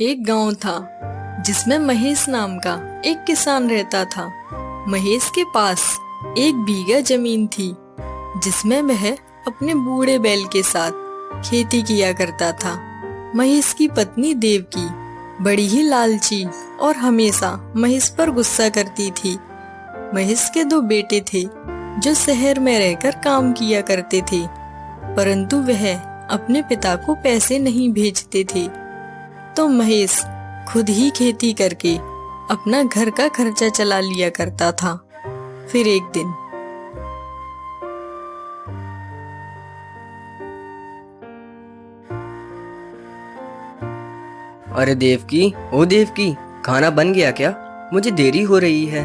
एक गांव था जिसमें महेश नाम का एक किसान रहता था। महेश के पास 1 बीघा जमीन थी जिसमें वह अपने बूढ़े बैल के साथ खेती किया करता था। महेश की पत्नी देवकी बड़ी ही लालची और हमेशा महेश पर गुस्सा करती थी। महेश के 2 बेटे थे जो शहर में रहकर काम किया करते थे, परंतु वह अपने पिता को पैसे नहीं भेजते थे, तो महेश खुद ही खेती करके अपना घर का खर्चा चला लिया करता था। फिर एक दिन अरे देवकी, ओ देवकी, खाना बन गया क्या? मुझे देरी हो रही है।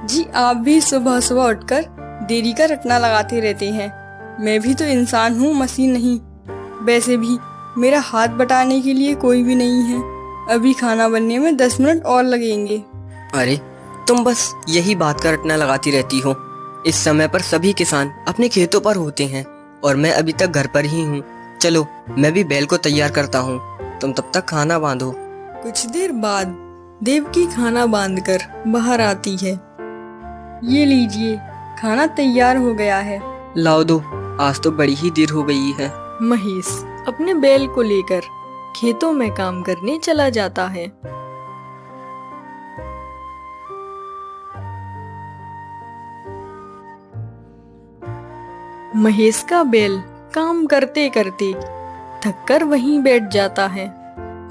जी, आप भी सुबह सुबह उठकर देरी का रटना लगाते रहते हैं। मैं भी तो इंसान हूँ, मशीन नहीं। वैसे भी मेरा हाथ बटाने के लिए कोई भी नहीं है। अभी खाना बनने में 10 मिनट और लगेंगे। अरे तुम बस यही बात का रटना लगाती रहती हो। इस समय पर सभी किसान अपने खेतों पर होते हैं और मैं अभी तक घर पर ही हूँ। चलो मैं भी बैल को तैयार करता हूँ, तुम तब तक खाना बांधो। कुछ देर बाद देवकी खाना बांधकर बाहर आती है। ये लीजिए, खाना तैयार हो गया है। लाओ दो, आज तो बड़ी ही देर हो गई है। महेश अपने बैल को लेकर खेतों में काम करने चला जाता है। महेश का बैल काम करते करते थककर वहीं बैठ जाता है।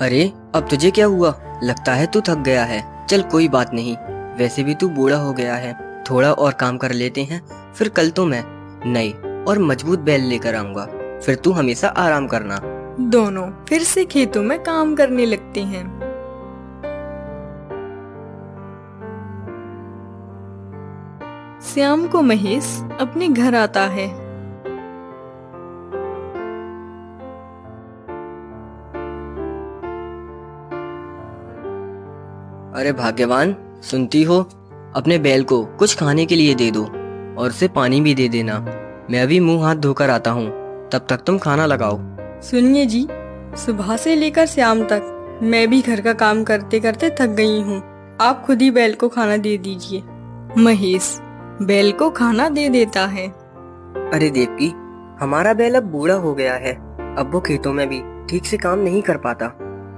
अरे अब तुझे क्या हुआ? लगता है तू थक गया है। चल कोई बात नहीं, वैसे भी तू बूढ़ा हो गया है। थोड़ा और काम कर लेते हैं, फिर कल तो मैं नई और मजबूत बैल लेकर आऊंगा, फिर तू हमेशा आराम करना। दोनों फिर से खेतों में काम करने लगते हैं। शाम को महेश अपने घर आता है। अरे भाग्यवान, सुनती हो? अपने बैल को कुछ खाने के लिए दे दो और उसे पानी भी दे देना। मैं अभी मुंह हाथ धोकर आता हूँ, तब तक तुम खाना लगाओ। सुनिए जी, सुबह से लेकर शाम तक मैं भी घर का काम करते करते थक गई हूँ। आप खुद ही बैल को खाना दे दीजिए। महेश बैल को खाना दे देता है। अरे देवकी, हमारा बैल अब बूढ़ा हो गया है। अब वो खेतों में भी ठीक से काम नहीं कर पाता।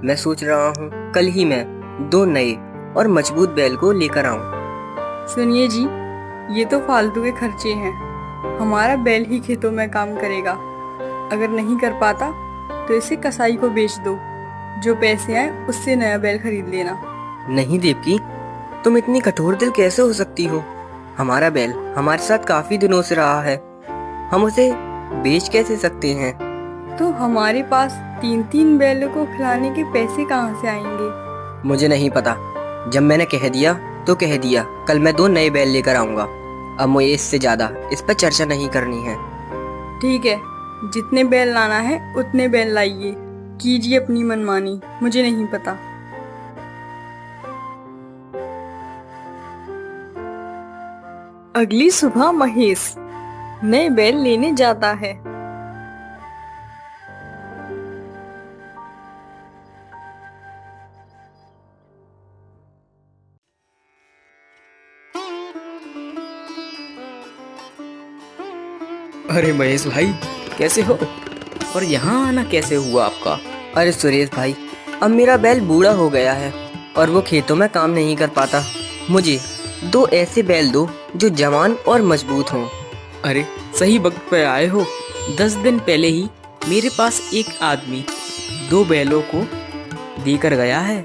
मैं सोच रहा हूँ कल ही मैं 2 नए और मजबूत बैल को लेकर आऊं। सुनिए जी, ये तो फालतू के खर्चे हैं। हमारा बैल ही खेतों में काम करेगा। अगर नहीं कर पाता तो इसे कसाई को बेच दो। जो पैसे आए उससे नया बैल खरीद लेना। नहीं देवकी, तुम इतनी कठोर दिल कैसे हो सकती हो? हमारा बैल हमारे साथ काफी दिनों से रहा है, हम उसे बेच कैसे सकते हैं? तो हमारे पास 3-3 बैलों को खिलाने के पैसे कहाँ से आएंगे? मुझे नहीं पता। जब मैंने कह दिया तो कह दिया। कल मैं 2 नए बैल लेकर आऊंगा। अब मुझे इससे ज्यादा इस पर चर्चा नहीं करनी है। ठीक है, जितने बैल लाना है उतने बैल लाइए। कीजिए अपनी मनमानी, मुझे नहीं पता। अगली सुबह महेश नए बैल लेने जाता है। अरे महेश भाई, कैसे हो? और यहाँ आना कैसे हुआ आपका? अरे सुरेश भाई, अब मेरा बैल बूढ़ा हो गया है और वो खेतों में काम नहीं कर पाता। मुझे 2 ऐसे बैल दो जो जवान और मजबूत हों। अरे सही वक्त पे आए हो। 10 दिन पहले ही मेरे पास एक आदमी 2 बैलों को देकर गया है।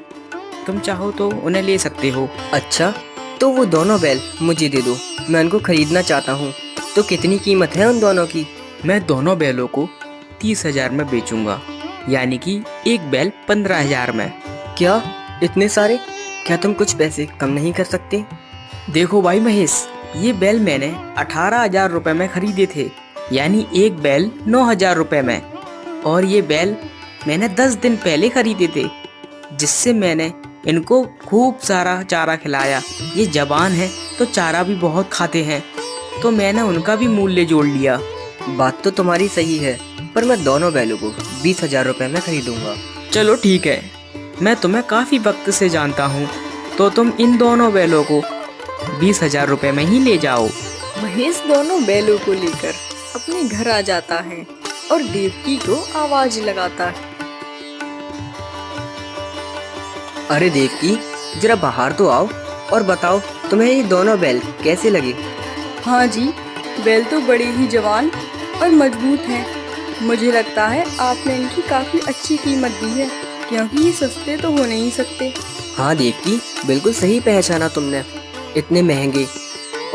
तुम चाहो तो उन्हें ले सकते हो। अच्छा, तो वो दोनों बैल मुझे दे दो, मैं उनको खरीदना चाहता हूँ। तो कितनी कीमत है उन दोनों की? मैं दोनों बैलों को 30,000 में बेचूंगा, यानी कि एक बैल 15,000 में। क्या इतने सारे? क्या तुम कुछ पैसे कम नहीं कर सकते? देखो भाई महेश, ये बैल मैंने 18,000 रुपए में खरीदे थे, यानी एक बैल 9,000 रुपए में। और ये बैल मैंने 10 दिन पहले खरीदे थे, जिससे मैंने इनको खूब सारा चारा खिलाया। ये जवान है तो चारा भी बहुत खाते हैं, तो मैंने उनका भी मूल्य जोड़ लिया। बात तो तुम्हारी सही है, पर मैं दोनों बैलों को 20,000 रुपए में खरीदूंगा। चलो ठीक है, मैं तुम्हें काफी वक्त से जानता हूँ, तो तुम इन दोनों बैलों को 20,000 रुपए में ही ले जाओ। महेश दोनों बैलों को लेकर अपने घर आ जाता है और देवकी को आवाज लगाता है। अरे देवकी, जरा बाहर तो आओ और बताओ तुम्हें ये दोनों बैल कैसे लगे। हाँ जी, बैल तो बड़े ही जवान और मजबूत हैं। मुझे लगता है आपने इनकी काफी अच्छी कीमत दी है, क्योंकि ये सस्ते तो हो नहीं सकते। हाँ देवकी, बिल्कुल सही पहचाना तुमने। इतने महंगे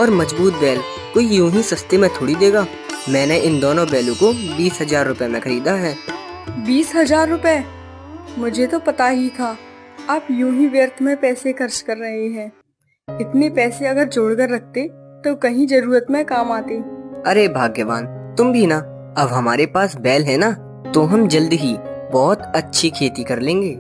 और मजबूत बैल कोई यूं ही सस्ते में थोड़ी देगा। मैंने इन दोनों बैलों को 20,000 रुपए में खरीदा है। 20,000 रुपए? मुझे तो पता ही था आप यूं ही व्यर्थ में पैसे खर्च कर रहे हैं। इतने पैसे अगर जोड़कर रखते तो कहीं जरूरत में काम आते। अरे भाग्यवान तुम भी ना। अब हमारे पास बैल है ना, तो हम जल्द ही बहुत अच्छी खेती कर लेंगे।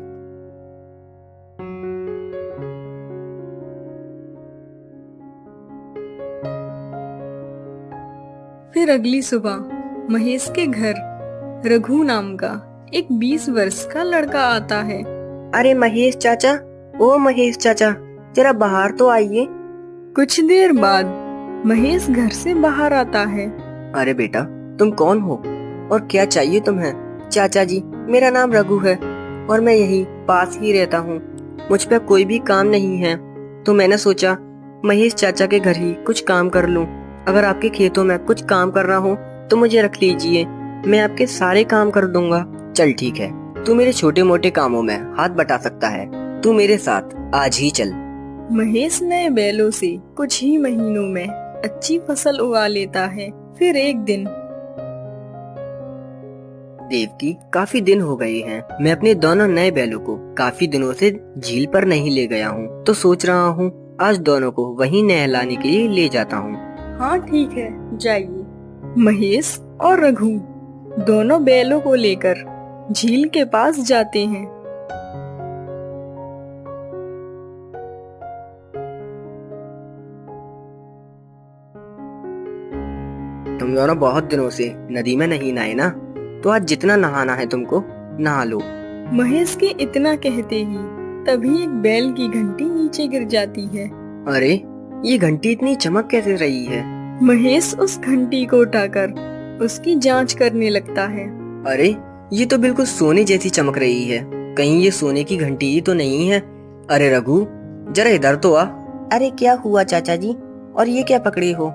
फिर अगली सुबह महेश के घर रघु नाम का एक 20 वर्ष का लड़का आता है। अरे महेश चाचा, ओ महेश चाचा, जरा बाहर तो आइए। कुछ देर बाद महेश घर से बाहर आता है। अरे बेटा, तुम कौन हो और क्या चाहिए तुम्हें? चाचा जी, मेरा नाम रघु है और मैं यही पास ही रहता हूँ। मुझ पे कोई भी काम नहीं है, तो मैंने सोचा महेश चाचा के घर ही कुछ काम कर लूँ। अगर आपके खेतों में कुछ काम करना हो तो मुझे रख लीजिए, मैं आपके सारे काम कर दूंगा। चल ठीक है, तू मेरे छोटे मोटे कामों में हाथ बटा सकता है। तू मेरे साथ आज ही चल। महेश नए बैलों से कुछ ही महीनों में अच्छी फसल उगा लेता है। फिर एक दिन देवकी, काफी दिन हो गए हैं, मैं अपने दोनों नए बैलों को काफी दिनों से झील पर नहीं ले गया हूँ, तो सोच रहा हूँ आज दोनों को वहीं नहलाने के लिए ले जाता हूँ। हाँ ठीक है, जाइए। महेश और रघु दोनों बैलों को लेकर झील के पास जाते हैं। तुम दोनों बहुत दिनों से नदी में नहीं नहाए ना, तो आज जितना नहाना है तुमको नहा लो। महेश के इतना कहते ही तभी एक बैल की घंटी नीचे गिर जाती है। अरे, ये घंटी इतनी चमक कैसे रही है? महेश उस घंटी को उठाकर उसकी जांच करने लगता है। अरे, ये तो बिल्कुल सोने जैसी चमक रही है। कहीं ये सोने की घंटी ही तो नहीं है? अरे रघु, जरा इधर तो आ। अरे क्या हुआ चाचा जी, और ये क्या पकड़े हो?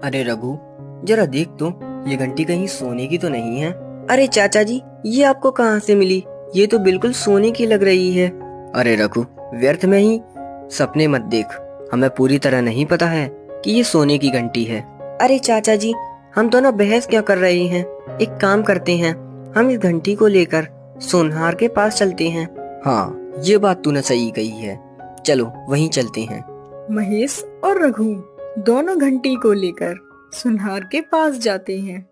अरे रघु, जरा देख तो, ये घंटी कहीं सोने की तो नहीं है? अरे चाचा जी, ये आपको कहाँ से मिली? ये तो बिल्कुल सोने की लग रही है। अरे रघु, व्यर्थ में ही सपने मत देख, हमें पूरी तरह नहीं पता है कि ये सोने की घंटी है। अरे चाचा जी, हम दोनों बहस क्या कर रहे हैं? एक काम करते हैं, हम इस घंटी को लेकर सोनहार के पास चलते हैं। हाँ, ये बात तूने सही कही है, चलो वहीं चलते हैं। महेश और रघु दोनों घंटी को लेकर सुनहार के पास जाते हैं।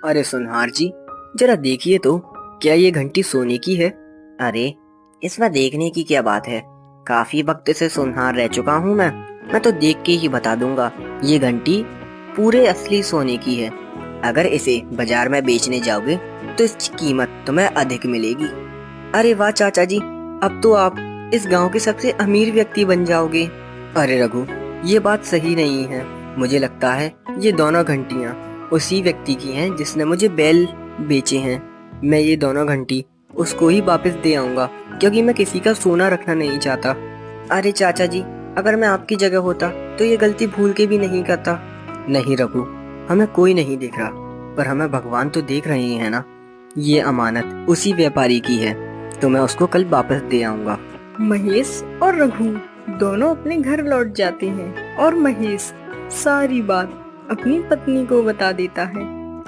अरे सुनहार जी, जरा देखिए तो, क्या ये घंटी सोने की है? अरे, इसमें देखने की क्या बात है, काफी वक्त से सुनहार रह चुका हूँ मैं तो देख के ही बता दूंगा। ये घंटी पूरे असली सोने की है। अगर इसे बाजार में बेचने जाओगे तो इसकी कीमत तुम्हें अधिक मिलेगी। अरे वाह चाचा जी, अब तो आप इस गांव के सबसे अमीर व्यक्ति बन जाओगे। अरे रघु, ये बात सही नहीं है। मुझे लगता है ये दोनों घंटियां उसी व्यक्ति की हैं जिसने मुझे बैल बेचे हैं। मैं ये दोनों घंटी उसको ही वापस दे आऊंगा, क्योंकि मैं किसी का सोना रखना नहीं चाहता। अरे चाचा जी, अगर मैं आपकी जगह होता तो ये गलती भूल के भी नहीं करता। नहीं रघु, हमें कोई नहीं देख रहा, पर हमें भगवान तो देख रहे हैं ना। ये अमानत उसी व्यापारी की है, तो मैं उसको कल वापस दे आऊंगा। महेश और रघु दोनों अपने घर लौट जाते हैं और महेश सारी बात अपनी पत्नी को बता देता है।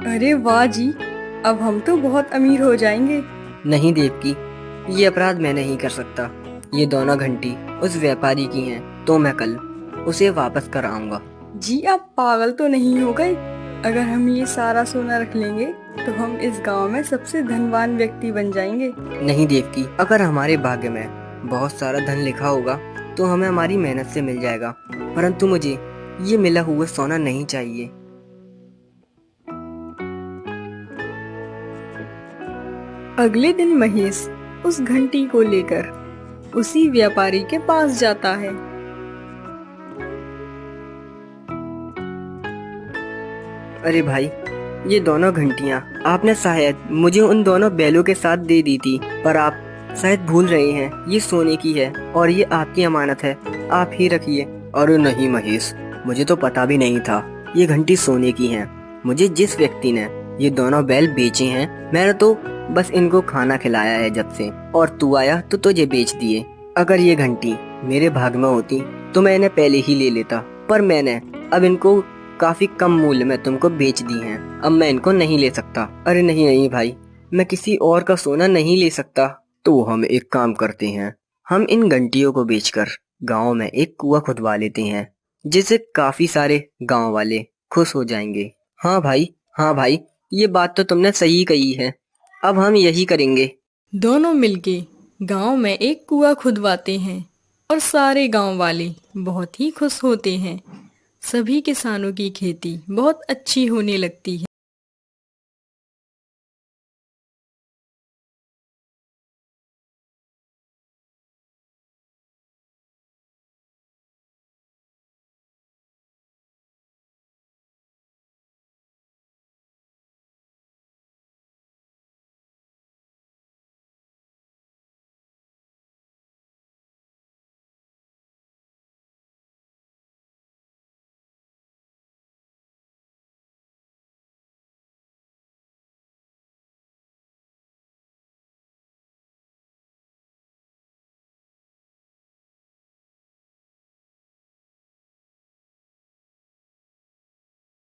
अरे वाह जी, अब हम तो बहुत अमीर हो जाएंगे। नहीं देवकी, ये अपराध मैं नहीं कर सकता। ये दोनों घंटी उस व्यापारी की हैं, तो मैं कल उसे वापस कर आऊंगा। जी आप पागल तो नहीं हो गए? अगर हम ये सारा सोना रख लेंगे तो हम इस गांव में सबसे धनवान व्यक्ति बन जाएंगे। नहीं देवकी, अगर हमारे भाग्य में बहुत सारा धन लिखा होगा तो हमें हमारी मेहनत से मिल जाएगा, परंतु मुझे ये मिला हुआ सोना नहीं चाहिए। अगले दिन महेश उस घंटी को लेकर उसी व्यापारी के पास जाता है। अरे भाई, ये दोनों घंटियां आपने शायद मुझे उन दोनों बैलों के साथ दे दी थी, पर आप शायद भूल रहे हैं ये सोने की है और ये आपकी अमानत है, आप ही रखिए। अरे नहीं महेश, मुझे तो पता भी नहीं था ये घंटी सोने की है। मुझे जिस व्यक्ति ने ये दोनों बैल बेचे हैं, मैंने तो बस इनको खाना खिलाया है जब से, और तू आया तो तुझे बेच दिए। अगर ये घंटी मेरे भाग में होती तो मैं इन्हें पहले ही ले लेता, पर मैंने अब इनको काफी कम मूल्य में तुमको बेच दी हैं। अब मैं इनको नहीं ले सकता। अरे नहीं नहीं भाई, मैं किसी और का सोना नहीं ले सकता। तो हम एक काम करते हैं, हम इन घंटियों को बेचकर गांव में एक कुआं खुदवा लेते हैं, जिससे काफी सारे गांव वाले खुश हो जाएंगे। हाँ भाई, ये बात तो तुमने सही कही है। अब हम यही करेंगे। दोनों मिलके गांव में एक कुआं खुदवाते हैं और सारे गांव वाले बहुत ही खुश होते हैं। सभी किसानों की खेती बहुत अच्छी होने लगती है।